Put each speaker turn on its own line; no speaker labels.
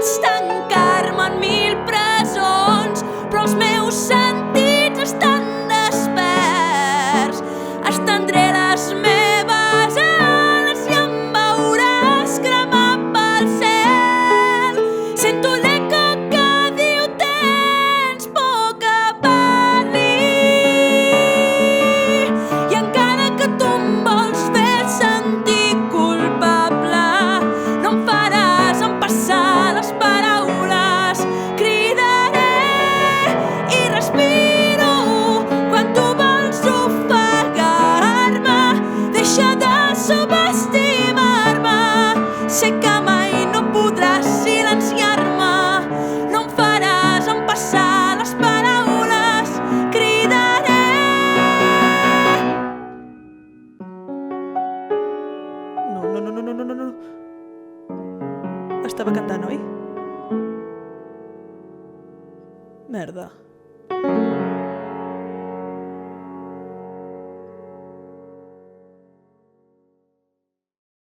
Pots tancar-me en 1000 presons, però els meus sentits estan desperts. Estendré les meves ales i em veuràs cremar pel cel. Sento l'eco que diu tens por que parli, i encara que tu em vols fer sentir culpable, no em faràs empassar les paraules. Cridaré i respiro quan tu vols ofegar-me. Deixa de subestimar-me, sé que mai no podràs silenciar-me. No em faràs empassar les paraules. Cridaré. No. Estava cantant, oi? Merda.